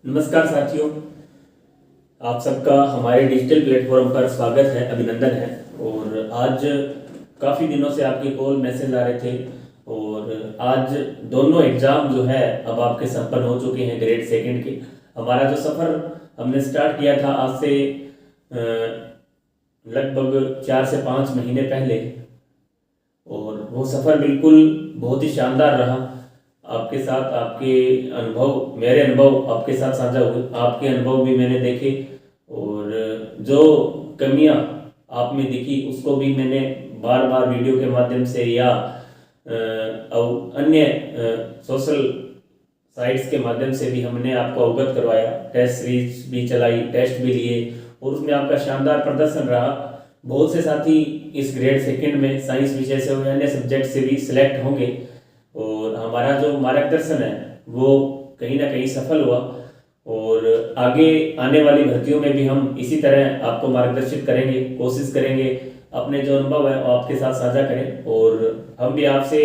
नमस्कार साथियों, आप सबका हमारे डिजिटल प्लेटफॉर्म पर स्वागत है, अभिनंदन है। और आज काफ़ी दिनों से आपके कॉल मैसेज आ रहे थे और आज दोनों एग्ज़ाम जो है अब आपके संपन्न हो चुके हैं ग्रेड सेकंड के। हमारा जो सफ़र हमने स्टार्ट किया था आज से लगभग 4 से 5 महीने पहले, और वो सफ़र बिल्कुल बहुत ही शानदार रहा। आपके साथ आपके अनुभव, मेरे अनुभव आपके साथ साझा हुए, आपके अनुभव भी मैंने देखे और जो कमियां आप में दिखी उसको भी मैंने बार बार वीडियो के माध्यम से या अन्य सोशल साइट्स के माध्यम से भी हमने आपको अवगत करवाया। टेस्ट सीरीज भी चलाई, टेस्ट भी लिए और उसमें आपका शानदार प्रदर्शन रहा। बहुत से साथी इस ग्रेड सेकंड में साइंस विषय से और अन्य सब्जेक्ट से भी सिलेक्ट होंगे और हमारा जो मार्गदर्शन है वो कहीं ना कहीं सफल हुआ। और आगे आने वाली भर्तियों में भी हम इसी तरह आपको मार्गदर्शित करेंगे, कोशिश करेंगे अपने जो अनुभव है वो आपके साथ साझा करें। और हम भी आपसे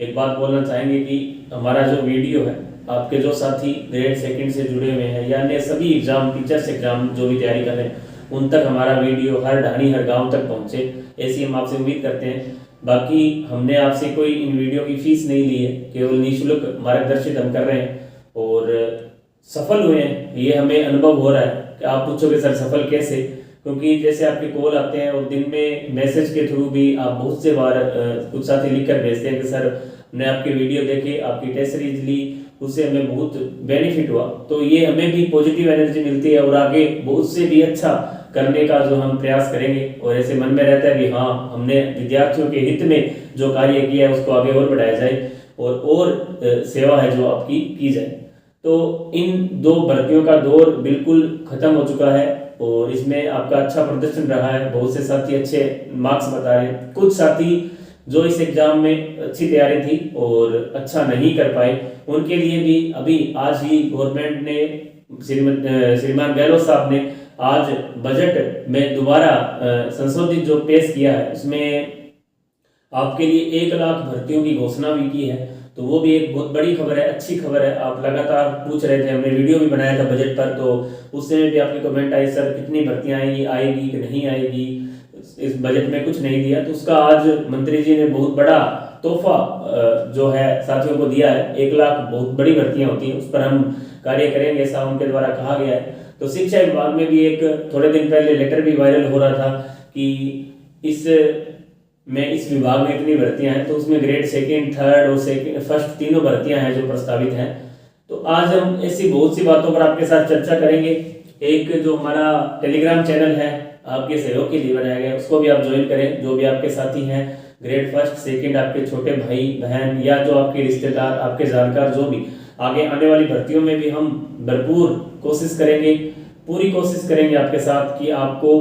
एक बात बोलना चाहेंगे कि हमारा जो वीडियो है, आपके जो साथी ग्रेड सेकंड से जुड़े हुए हैं या अन्य सभी एग्जाम, टीचर्स एग्जाम जो भी तैयारी कर रहे हैं, उन तक हमारा वीडियो हर ढाणी हर गांव तक पहुंचे, ऐसी हम आपसे उम्मीद करते हैं। बाकी हमने आपसे कोई इन वीडियो की फीस नहीं ली है, केवल निःशुल्क मार्गदर्शित हम कर रहे हैं और सफल हुए हैं। ये हमें अनुभव हो रहा है कि आप पूछोगे सर सफल कैसे, क्योंकि जैसे आपके कॉल आते हैं और दिन में मैसेज के थ्रू भी आप बहुत से बार कुछ साथी लिख कर भेजते हैं कि सर हमने आपके वीडियो देखे, आपकी टेस्ट सीरीज ली, उससे हमें बहुत बेनिफिट हुआ। तो ये हमें भी पॉजिटिव एनर्जी मिलती है और आगे बहुत से भी अच्छा करने का जो हम प्रयास करेंगे। और ऐसे मन में रहता है कि हाँ, हमने विद्यार्थियों के हित में जो कार्य किया है उसको आगे और बढ़ाया जाए और सेवा है जो आपकी की जाए। तो इन दो भर्तियों का दौर बिल्कुल खत्म हो चुका है और इसमें आपका अच्छा प्रदर्शन रहा है। बहुत से साथी अच्छे मार्क्स बता रहे हैं। कुछ साथी जो इस एग्जाम में अच्छी तैयारी थी और अच्छा नहीं कर पाए, उनके लिए भी अभी आज ही गवर्नमेंट ने, श्रीमान गहलोत साहब ने आज बजट में दोबारा संशोधित जो पेश किया है उसमें आपके लिए 1 लाख भर्तियों की घोषणा भी की है। तो वो भी एक बहुत बड़ी खबर है, अच्छी खबर है। आप लगातार पूछ रहे थे, हमने वीडियो भी बनाया था बजट पर, तो उससे भी आपके कमेंट आए सर कितनी भर्तियां आएगी कि नहीं आएगी, इस बजट में कुछ नहीं दिया। तो उसका आज मंत्री जी ने बहुत बड़ा तोहफा जो है साथियों को दिया है। 1 लाख बहुत बड़ी भर्तियां होती हैं, उस पर हम कार्य करेंगे, ऐसा उनके द्वारा कहा गया है। तो शिक्षा विभाग में भी एक थोड़े दिन पहले लेटर भी वायरल हो रहा था कि इस विभाग में इतनी भर्तियां हैं, तो उसमें ग्रेड सेकंड, थर्ड और फर्स्ट तीनों भर्तियां हैं जो प्रस्तावित हैं। तो आज हम ऐसी बहुत सी बातों पर आपके साथ चर्चा करेंगे। एक जो हमारा टेलीग्राम चैनल है आपके सहयोग के लिए बनाया गया है, उसको भी आप ज्वाइन करें। जो भी आपके साथी हैं ग्रेड फर्स्ट सेकंड, आपके छोटे भाई बहन या जो आपके रिश्तेदार, आपके जानकार, जो भी आगे आने वाली भर्तियों में भी हम भरपूर कोशिश करेंगे, पूरी कोशिश करेंगे आपके साथ कि आपको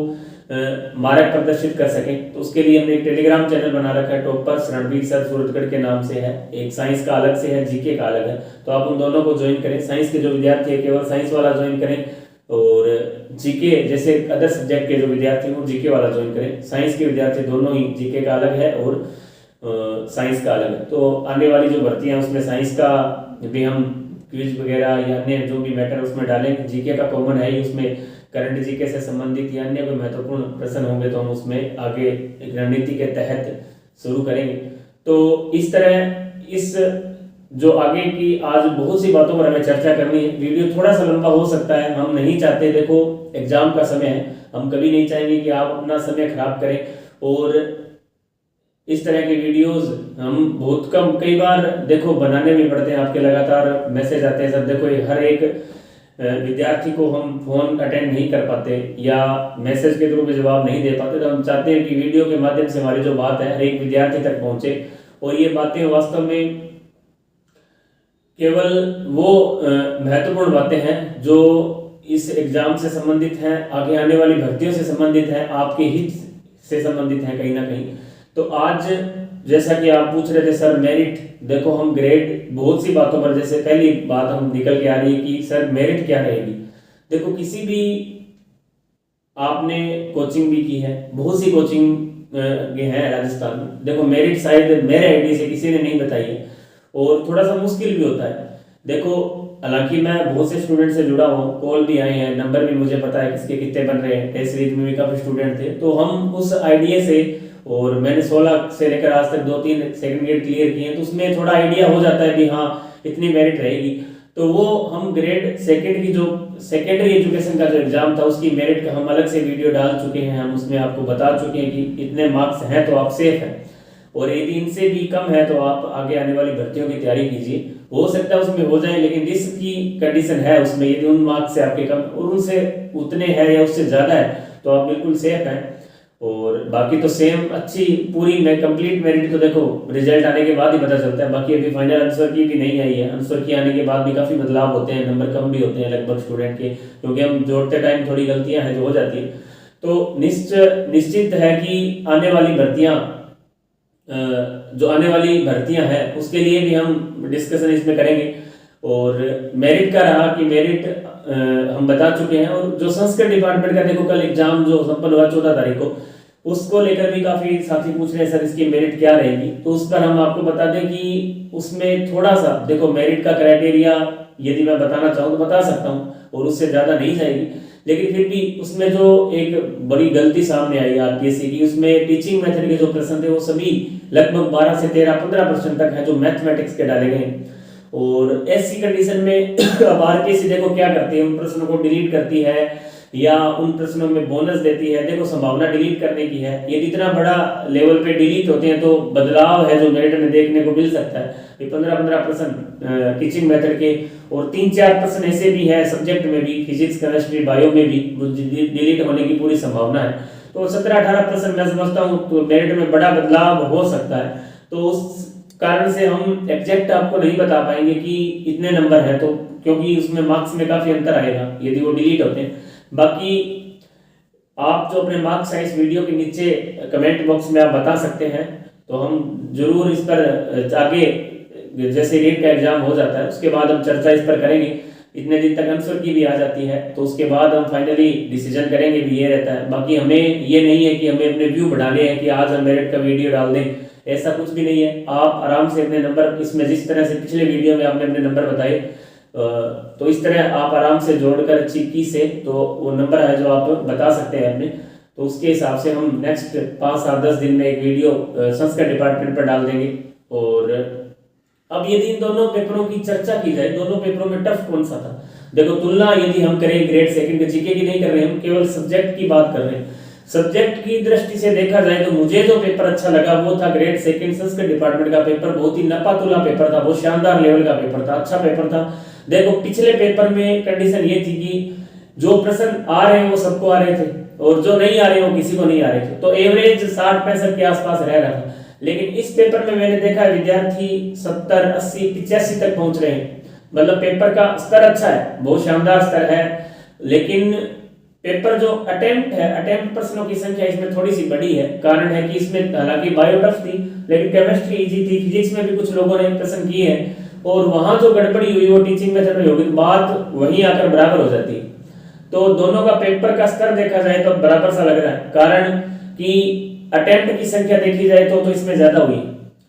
मार्ग प्रदर्शित कर सकें। तो उसके लिए हमने एक टेलीग्राम चैनल बना रखा है, टॉपर्स रणवीर सर सूरतगढ़ के नाम से है। एक साइंस का अलग से है, जीके का अलग है। तो आप उन दोनों को ज्वाइन करें। साइंस के जो विद्यार्थी है केवल साइंस वाला ज्वाइन करें और जीके जैसे अदर सब्जेक्ट के जो विद्यार्थी हैं वो जीके वाला ज्वाइन करें। साइंस के विद्यार्थी दोनों ही, जीके का अलग है और साइंस का अलग है। तो आने वाली जो भर्तियां उसमें साइंस का भी हम क्विज वगैरह या अन्य जो भी मैटर उसमें डालेंगे। जीके का कॉमन है ही, उसमें करंट जीके से संबंधित या अन्य कोई महत्वपूर्ण प्रश्न होंगे तो हम उसमें आगे एक रणनीति के तहत शुरू करेंगे। तो इस तरह इस जो आगे की आज बहुत सी बातों पर हमें चर्चा करनी है। वीडियो थोड़ा सा लंबा हो सकता है, हम नहीं चाहते, देखो एग्जाम का समय है, हम कभी नहीं चाहेंगे कि आप अपना समय खराब करें। और इस तरह के वीडियोस हम बहुत कम, कई बार देखो बनाने भी पड़ते हैं। आपके लगातार मैसेज आते हैं सर देखो हर एक विद्यार्थी को हम फोन अटेंड नहीं कर पाते या मैसेज के थ्रू में जवाब नहीं दे पाते। तो हम चाहते हैं कि वीडियो के माध्यम से हमारी जो बात है हर एक विद्यार्थी तक पहुंचे और ये बातें वास्तव में केवल वो महत्वपूर्ण बातें हैं जो इस एग्जाम से संबंधित हैं, आगे आने वाली भर्तियों से संबंधित हैं, आपके हित से संबंधित हैं कहीं ना कहीं। तो आज जैसा कि आप पूछ रहे थे सर मेरिट, देखो हम ग्रेड बहुत सी बातों पर, जैसे पहली बात हम निकल के आ रही है कि सर मेरिट क्या रहेगी। देखो किसी भी, आपने कोचिंग भी की है, बहुत सी कोचिंग है राजस्थान में, देखो मेरिट शायद मेरे आईडी से किसी ने नहीं बताई है और थोड़ा सा मुश्किल भी होता है। देखो हालांकि मैं बहुत से स्टूडेंट से जुड़ा हूँ, कॉल भी आए हैं, नंबर भी मुझे पता है किसके कितने बन रहे हैं, टेस्ट सीरीज में भी काफ़ी स्टूडेंट थे। तो हम उस आइडिया से, और मैंने 16 से लेकर आज तक 2-3 सेकंड ग्रेड क्लियर किए हैं, तो उसमें थोड़ा आइडिया हो जाता है कि हाँ इतनी मेरिट रहेगी। तो वो हम ग्रेड सेकंड की जो सेकेंडरी एजुकेशन का जो एग्जाम था उसकी मेरिट का हम अलग से वीडियो डाल चुके हैं, हम उसमें आपको बता चुके हैं कि इतने मार्क्स हैं तो आप सेफ हैं, और यदि इनसे भी कम है तो आप आगे आने वाली भर्तियों की तैयारी कीजिए। हो सकता है उसमें हो जाए, लेकिन रिस्क की कंडीशन है उसमें, यदि उन मार्क्स से आपके कम और उनसे उतने हैं या उससे ज़्यादा है तो आप बिल्कुल सेफ हैं। और बाकी तो सेम अच्छी पूरी में कंप्लीट मेरिट तो देखो रिजल्ट आने के बाद ही पता चलता है। बाकी अभी फाइनल आंसर की भी नहीं आई है, आंसर की आने के बाद भी काफ़ी बदलाव होते हैं, नंबर कम भी होते हैं लगभग स्टूडेंट के, क्योंकि हम जोड़ते टाइम थोड़ी गलतियां हैं जो हो जाती है। तो निश्चित है कि आने वाली भर्तियां जो आने वाली भर्तियां हैं उसके लिए भी हम डिस्कशन इसमें करेंगे। और मेरिट का रहा कि मेरिट हम बता चुके हैं, और जो संस्कृत डिपार्टमेंट का देखो कल एग्जाम जो संपन्न हुआ 14 तारीख को, उसको लेकर भी काफी साथी पूछ रहे हैं सर इसकी मेरिट क्या रहेगी। तो उस पर हम आपको बता दें कि उसमें थोड़ा सा देखो मेरिट का क्राइटेरिया यदि मैं बताना चाहूँ तो बता सकता हूँ, और उससे ज्यादा नहीं जाएगी, लेकिन फिर भी उसमें जो एक बड़ी गलती सामने आई आरपीएससी की, उसमें टीचिंग मेथड के जो प्रश्न थे वो सभी लगभग 12 से 13-15% तक है जो मैथमेटिक्स के डाले गए। और ऐसी कंडीशन में अब आरपीएससी देखो क्या करती है, उन प्रश्नों को डिलीट करती है या उन प्रश्नों में बोनस देती है। देखो संभावना डिलीट करने की है, यदि इतना बड़ा लेवल पे डिलीट होते हैं तो बदलाव है जो मेरिट में देखने को मिल सकता है। 15-15% टीचिंग मेथड के, और 3-4 प्रश्न ऐसे भी है सब्जेक्ट में भी, फिजिक्स केमिस्ट्री बायो में भी डिलीट होने की पूरी संभावना है। तो 17-18% मैं समझता हूँ तो मेरिट में बड़ा बदलाव हो सकता है। तो उस कारण से हम एग्जैक्ट आपको नहीं बता पाएंगे कि इतने नंबर है, तो क्योंकि उसमें मार्क्स में काफी अंतर आएगा यदि वो डिलीट होते हैं। बाकी आप जो अपने मार्क्स हैं इस वीडियो के नीचे कमेंट बॉक्स में आप बता सकते हैं, तो हम जरूर इस पर आगे जैसे रीट का एग्जाम हो जाता है उसके बाद हम चर्चा इस पर करेंगे। इतने दिन तक आंसर की भी आ जाती है तो उसके बाद हम फाइनली डिसीजन करेंगे भी, ये रहता है। बाकी हमें ये नहीं है कि हमें अपने व्यू बढ़ाने हैं कि आज हम मेरिट का वीडियो डाल दें, ऐसा कुछ भी नहीं है। आप आराम से अपने नंबर इसमें जिस तरह से पिछले वीडियो में आपने अपने नंबर बताए, तो इस तरह आप आराम से जोड़कर अच्छी की से तो वो नंबर है जो आप बता सकते हैं अपने, तो उसके हिसाब से हम नेक्स्ट 5-7-10 दिन में एक वीडियो संस्कृत डिपार्टमेंट पर डाल देंगे। और अब यदि इन दोनों पेपरों की चर्चा की जाए, दोनों पेपरों में टफ कौन सा था, देखो तुलना यदि हम करें ग्रेड सेकंड के जीके की नहीं कर रहे, हम केवल सब्जेक्ट की बात कर रहे हैं। सब्जेक्ट की दृष्टि से देखा जाए तो मुझे जो पेपर अच्छा लगा वो था ग्रेड सेकंड संस्कृत डिपार्टमेंट का पेपर। बहुत ही नपातुला पेपर था, बहुत शानदार लेवल का पेपर था, अच्छा पेपर था। देखो पिछले पेपर में कंडीशन ये थी कि जो प्रश्न आ रहे हैं वो सबको आ रहे थे, और जो नहीं आ रहे वो किसी को नहीं आ रहे थे, तो एवरेज 60-65 के आसपास रह रहा था। लेकिन इस पेपर में मैंने देखा विद्यार्थी 70, 80, 85 तक पहुंच रहे हैं, मतलब पेपर का स्तर अच्छा है, बहुत शानदार स्तर है। लेकिन पेपर जो अटेम्प्ट प्रश्नों की संख्या इसमें थोड़ी सी बड़ी है। कारण है कि इसमें हालांकि बायो टफ थी लेकिन केमिस्ट्री इजी थी, फिजिक्स में भी कुछ लोगों ने प्रश्न किए हैं, और वहां जो गड़बड़ी हुई वो टीचिंग मेथड में होगी, बात वहीं आकर बराबर हो जाती है। तो दोनों का पेपर का स्तर देखा जाए तो बराबर सा लग रहा है, कारण कि अटेम्प्ट की संख्या देखी जाए तो इसमें ज्यादा हुई,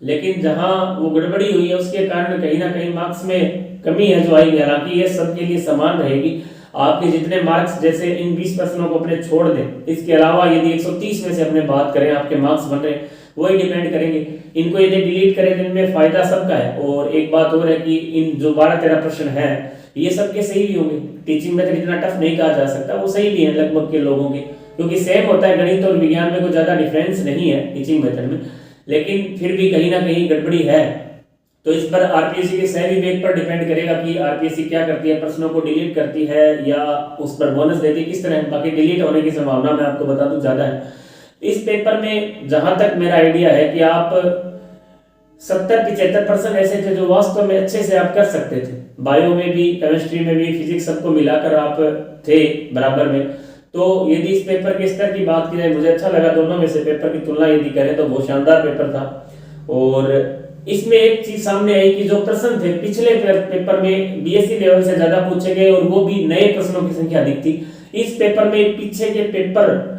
लेकिन जहां वो गड़बड़ी हुई है उसके कारण कहीं ना कहीं मार्क्स में कमी है जो आएगी। हालांकि ये सबके लिए समान रहेगी, आपके जितने मार्क्स जैसे इन 20 प्रश्नों को अपने छोड़ दें, इसके अलावा यदि 130 में से अपने बात करें आपके मार्क्स बन रहे हैं वही डिपेंड करेंगे। इनको यदि डिलीट करें तो इनमें फायदा सबका है। और एक बात और है कि इन जो 12-13 प्रश्न हैं ये सबके सही भी होंगे, टीचिंग मेथड इतना टफ नहीं कहा जा सकता, वो सही भी है लगभग के लोगों के, क्योंकि सेम होता है, गणित और विज्ञान में कोई ज्यादा डिफरेंस नहीं है टीचिंग मेथड में, लेकिन फिर भी कहीं ना कहीं गड़बड़ी है। तो इस पर आरपीएससी के सही विवेक पर डिपेंड करेगा कि आरपीएससी क्या करती है, प्रश्नों को डिलीट करती है या उस पर बोनस देती है, किस तरह। बाकी डिलीट होने की संभावना मैं आपको बता दूं ज्यादा है। इस पेपर में जहां तक मेरा आइडिया है कि आप 70-75% ऐसे थे जो वास्तव में अच्छे से आप कर सकते थे, बायो में भी केमिस्ट्री में भी फिजिक्स सबको मिलाकर आप थे बराबर में। तो यदि इस पेपर के स्तर की बात की जाए मुझे अच्छा लगा, दोनों में से पेपर की तुलना यदि करें तो बहुत शानदार पेपर था। और इसमें एक चीज सामने आई कि जो प्रश्न थे पिछले पेपर में बीएससी लेवल से ज्यादा पूछे गए और वो भी नए प्रश्नों की संख्या अधिक थी। इस पेपर में पीछे के पेपर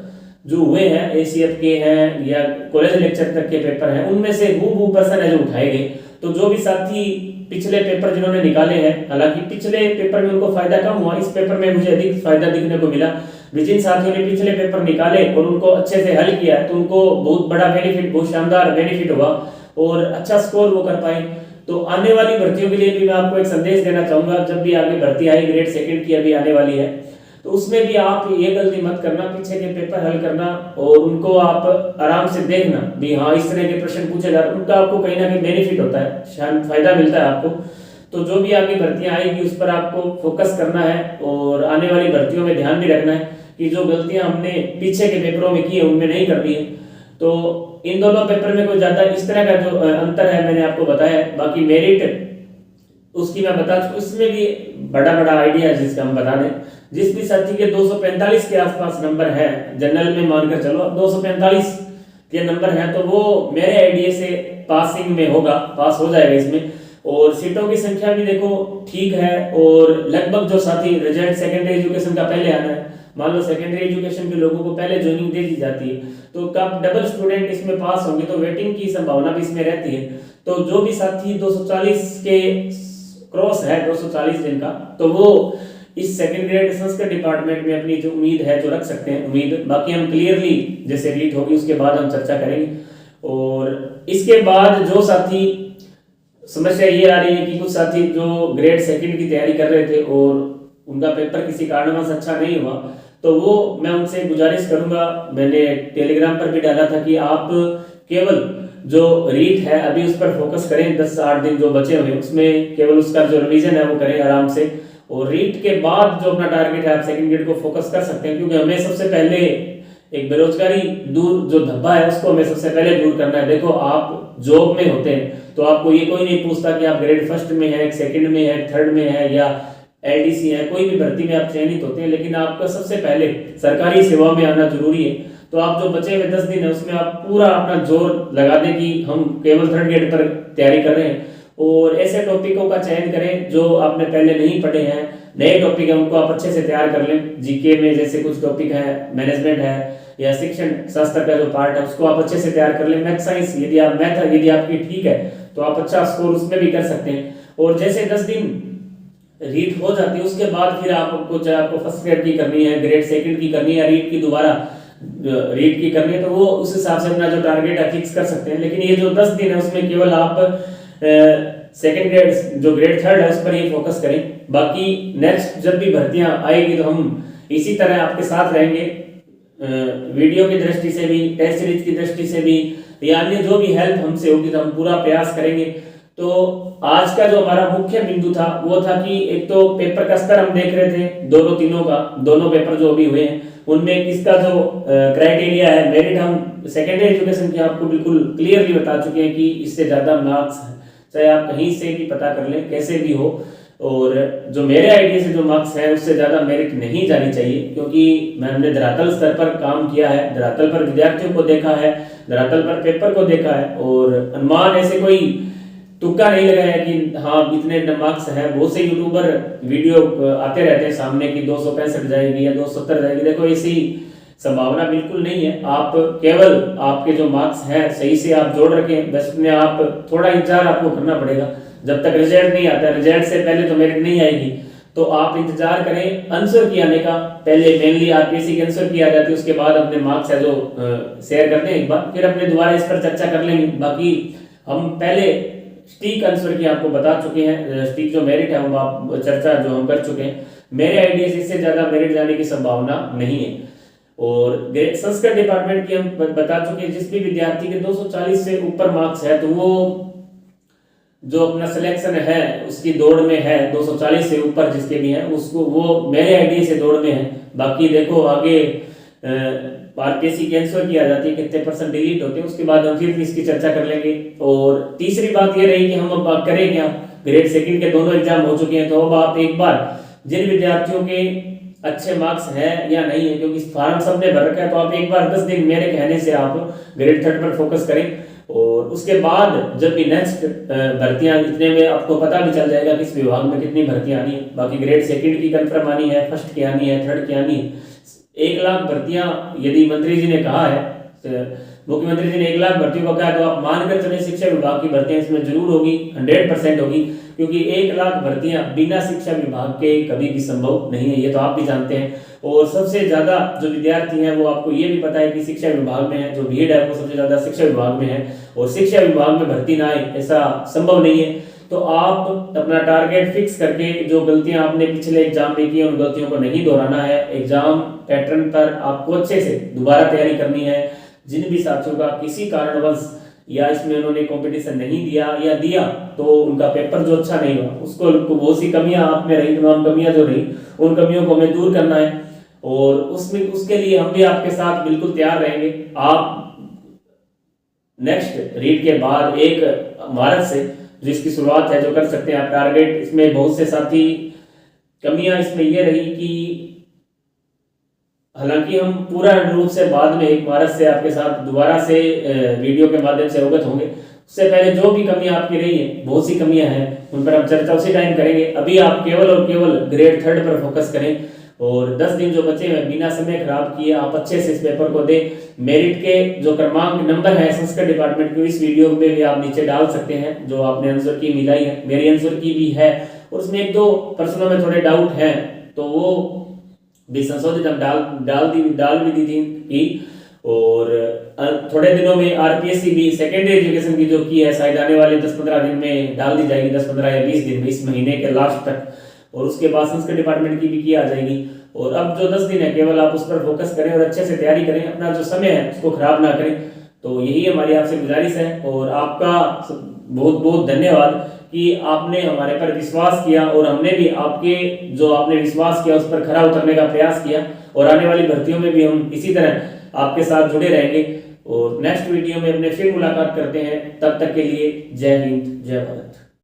जो हुए हैं एसीएफ के हैं या कॉलेज लेक्चर तक के पेपर हैं उनमें से हूबहू प्रश्न है जो उठाए गए। तो जो भी साथी पिछले पेपर जिन्होंने निकाले हैं, हालांकि पिछले पेपर में उनको फायदा कम हुआ, इस पेपर में मुझे अधिक फायदा दिखने को मिला। जिन साथियों ने पिछले पेपर निकाले और उनको अच्छे से हल किया तो उनको बहुत बड़ा बेनिफिट, बहुत शानदार बेनिफिट हुआ और अच्छा स्कोर वो कर पाए। तो आने वाली भर्तियों के लिए भी मैं आपको एक संदेश देना चाहूंगा, जब भी आगे भर्ती आई ग्रेड सेकंड की अभी आने वाली है, तो उसमें भी आप ये गलती मत करना, पीछे के पेपर हल करना और उनको आप आराम से देखना भी हाँ इस तरह के प्रश्न पूछे जा रहे हैं, उनका आपको कहीं ना कहीं बेनिफिट होता है, शायद फायदा मिलता है आपको। तो जो भी आगे भर्तियां आएगी उस पर आपको फोकस करना है और आने वाली भर्तियों में ध्यान भी रखना है कि जो गलतियां हमने पीछे के पेपरों में की है उनमें नहीं करनी है। तो इन दोनों पेपर में कोई ज्यादा इस तरह का जो अंतर है मैंने आपको बताया है। बाकी मेरिट उसकी मैं बता चुका, इसमें भी बड़ा बड़ा आइडिया है जिसका हम बता दें। जिस भी साथी के 245 के आसपास नंबर है, जनरल में मानकर चलो 245 के नंबर है, तो वो मेरे आइडिया से पासिंग में होगा, पास हो जाएगा इसमें। और सीटों की संख्या भी देखो ठीक है और लगभग जो साथी रिजल्ट सेकेंडरी एजुकेशन का पहले आना है, मान लो सेकेंडरी एजुकेशन के लोगों को पहले ज्वाइनिंग दे दी जाती है, तो कब डबल स्टूडेंट इसमें पास होंगे तो वेटिंग की संभावना भी इसमें रहती है। तो जो भी साथी 240 के क्रॉस है, 240 जिनका, तो वो इस सेकंड ग्रेड संस्कृत डिपार्टमेंट में अपनी जो उम्मीद है जो रख सकते हैं उम्मीद। बाकी हम क्लियरली जैसे रीट होगी उसके बाद हम चर्चा करेंगे। और इसके बाद जो साथी समस्या ये आ रही है कि कुछ साथी जो ग्रेड सेकंड की तैयारी कर रहे थे और उनका पेपर किसी कारणवश अच्छा नहीं हुआ, तो वो मैं उनसे गुजारिश करूंगा, मैंने टेलीग्राम पर भी डाला था कि आप केवल जो रीट है अभी उस पर फोकस करें, 10-8 दिन जो बचे हुए उसमें केवल उसका जो रिवीजन है वो करें आराम से। और रीट के बाद जो अपना टारगेट है आप सेकंड ग्रेड को फोकस कर सकते हैं, क्योंकि हमें सबसे पहले एक बेरोजगारी दूर जो धब्बा है उसको हमें सबसे पहले दूर करना है। देखो आप जॉब में होते हैं तो आपको ये कोई नहीं पूछता कि आप ग्रेड फर्स्ट में है, सेकंड में है, थर्ड में है या एलडीसी है, कोई भी भर्ती में आप चयनित होते हैं, लेकिन आपका सबसे पहले सरकारी सेवा में आना जरूरी है। तो आप जो बचे हुए 10 दिन है उसमें आप पूरा अपना जोर लगा दें कि हम केवल थर्ड ग्रेड पर तैयारी कर रहे हैं और ऐसे टॉपिकों का चयन करें जो आपने पहले नहीं पढ़े हैं, नए टॉपिक है उनको आप अच्छे से तैयार कर लें। जीके में जैसे कुछ टॉपिक है, मैनेजमेंट है या शिक्षण शास्त्र का जो पार्ट है उसको आप अच्छे से तैयार कर लें। मैथ साइंस यदि आप मैथ यदि आपकी ठीक है तो आप अच्छा स्कोर उसमें भी कर सकते हैं। और जैसे 10 दिन रीट हो जाती है उसके बाद फिर आपको चाहे आपको फर्स्ट ग्रेड की करनी है, ग्रेड सेकंड की करनी है या रीट की दोबारा रीट की करनी है, तो वो उस हिसाब से अपना जो टारगेट है फिक्स कर सकते हैं। लेकिन ये जो 10 दिन है उसमें केवल आप सेकंड ग्रेड जो ग्रेड थर्ड है उस पर ही फोकस करें। बाकी नेक्स्ट जब भी भर्तियां आएगी तो हम इसी तरह आपके साथ रहेंगे, वीडियो की दृष्टि से भी, टेस्ट सीरीज की दृष्टि से भी या अन्य जो भी हेल्प हमसे होगी तो हम पूरा प्रयास करेंगे। तो आज का जो हमारा मुख्य बिंदु था वो था कि एक तो पेपर का स्तर हम देख रहे थे दोनों तीनों का, दोनों पेपर जो अभी हुए हैं उनमें किसका जो क्राइटेरिया है मेरिट हम सेकेंडरी एजुकेशन की आपको बिल्कुल क्लियरली बता चुके हैं कि इससे ज्यादा मार्क्स चाहे आप कहीं से भी पता कर लें कैसे भी हो, और जो मेरे आइडिया से जो मार्क्स है उससे ज्यादा मेरिट नहीं जानी चाहिए, क्योंकि मैंने धरातल स्तर पर काम किया है, धरातल पर विद्यार्थियों को देखा है, धरातल पर पेपर को देखा है और अनुमान ऐसे कोई तुक्का नहीं लगाया कि हाँ इतने मार्क्स है। बहुत से यूट्यूबर वीडियो आते रहते हैं सामने की 265 जाएगी या 270 जाएगी, देखो ऐसी संभावना बिल्कुल नहीं है। आप केवल आपके जो मार्क्स हैं सही से आप जोड़ रखें, बस उसमें आप थोड़ा इंतजार आपको करना पड़ेगा जब तक रिजल्ट नहीं आता। रिजल्ट से पहले तो मेरिट नहीं आएगी, तो आप इंतजार करें आंसर की आने का। पहले मेनली आरपीएससी के आंसर की आ जाती है, उसके बाद अपने मार्क्स है जो शेयर करते हैं एक बार, फिर अपने दोबारा इस पर चर्चा कर लेंगे। बाकी हम पहले स्टिक आंसर की आपको बता चुके हैं, स्टिक जो मेरिट है हम चर्चा जो हम कर चुके हैं। मेरे आइडिया से इससे ज्यादा मेरिट जाने की संभावना नहीं है। और संस्कृत डिपार्टमेंट की हम बता चुके हैं, जिस भी विद्यार्थी के 240 से ऊपर मार्क्स है तो वो जो अपना सिलेक्शन है उसकी दौड़ में है, 240 से ऊपर जिसके भी हैं उसको वो मेरे आइडिया से दौड़ में है। बाकी देखो आगे आरपीएससी की आंसर की आ जाती है, कितने परसेंट डिलीट होते हैं, उसके बाद हम फिर इसकी चर्चा कर लेंगे। और तीसरी बात ये रही कि हम अब बात करें क्या, ग्रेड सेकंड के दोनों एग्जाम हो चुके हैं, तो अब आप एक बार जिन विद्यार्थियों के अच्छे मार्क्स हैं या नहीं है, क्योंकि फॉर्म सबने भर रखा है, तो आप एक बार 10 दिन मेरे कहने से आप ग्रेड थर्ड पर फोकस करें। और उसके बाद जब भी नेक्स्ट भर्तियां इतने में आपको पता भी चल जाएगा किस विभाग में कितनी भर्तियां आनी है। बाकी ग्रेड सेकंड की कंफर्म आनी है, फर्स्ट की आनी है, थर्ड की आनी है। 1 लाख भर्तियां यदि मंत्री जी ने कहा है मुख्यमंत्री जी ने 1 लाख भर्तियों का कहा, तो आप मानकर चले शिक्षा विभाग की भर्तियां इसमें जरूर होगी, 100% होगी, क्योंकि 1 लाख भर्तियां बिना शिक्षा विभाग के कभी भी संभव नहीं है, ये तो आप भी जानते हैं। और सबसे ज्यादा जो विद्यार्थी हैं वो आपको ये भी पता है कि शिक्षा विभाग में है, जो भीड़ है वो सबसे ज्यादा शिक्षा विभाग में है, और शिक्षा विभाग में भर्ती ना आए ऐसा संभव नहीं है। तो आप अपना टारगेट फिक्स करके जो गलतियां आपने पिछले एग्जाम में की उन गलतियों को नहीं दोहराना है। एग्जाम पैटर्न पर आपको अच्छे से दोबारा तैयारी करनी है। जिन भी साथियों का किसी कारणवश या इसमें उन्होंने कंपटीशन नहीं दिया या दिया तो उनका पेपर जो अच्छा नहीं हुआ, उसको बहुत सी कमियां आप में रही, तमाम कमियां जो रही उन कमियों को हमें दूर करना है, और उसमें उसके लिए हम भी आपके साथ बिल्कुल तैयार रहेंगे। आप नेक्स्ट रीड के बाद 1 मार्च से जो इसकी शुरुआत है जो कर सकते हैं आप टारगेट। इसमें बहुत से साथी कमियां इसमें ये रही कि हालांकि हम पूरा रूप से बाद में 1 मार्च से आपके साथ दोबारा से वीडियो के माध्यम से अवगत होंगे। उससे पहले जो भी कमियां आपकी रही है, बहुत सी कमियां हैं, उन पर हम चर्चा उसी टाइम करेंगे। अभी आप केवल और केवल ग्रेड 3 पर फोकस करें, और 10 दिन जो बचे हैं बिना समय खराब किए आप अच्छे से इस पेपर को दें। मेरिट के जो क्रमांक नंबर है संस्कृत डिपार्टमेंट के इस वीडियो में भी आप नीचे डाल सकते हैं, जो आपने आंसर की मिलाई है, मेरी आंसर की भी है, और उसमें 1-2 प्रश्नों में थोड़े डाउट हैं तो वो भी संशोधित हम डाल भी दी थी। और थोड़े दिनों में आरपीएससी भी सेकेंडरी एजुकेशन की जो की है शायद आने वाले 10-15 दिन में डाल दी जाएगी, 10-15 या 20 दिन में, इस महीने के लास्ट तक। और उसके बाद संस्कृत डिपार्टमेंट की भी की आ जाएगी। और अब जो 10 दिन है केवल आप उस पर फोकस करें और अच्छे से तैयारी करें, अपना जो समय है उसको खराब ना करें। तो यही हमारी आपसे गुजारिश है, और आपका बहुत बहुत धन्यवाद कि आपने हमारे पर विश्वास किया, और हमने भी आपके जो आपने विश्वास किया उस पर खरा उतरने का प्रयास किया। और आने वाली भर्तियों में भी हम इसी तरह आपके साथ जुड़े रहेंगे। और नेक्स्ट वीडियो में अपने फिर मुलाकात करते हैं, तब तक के लिए जय हिंद, जय भारत।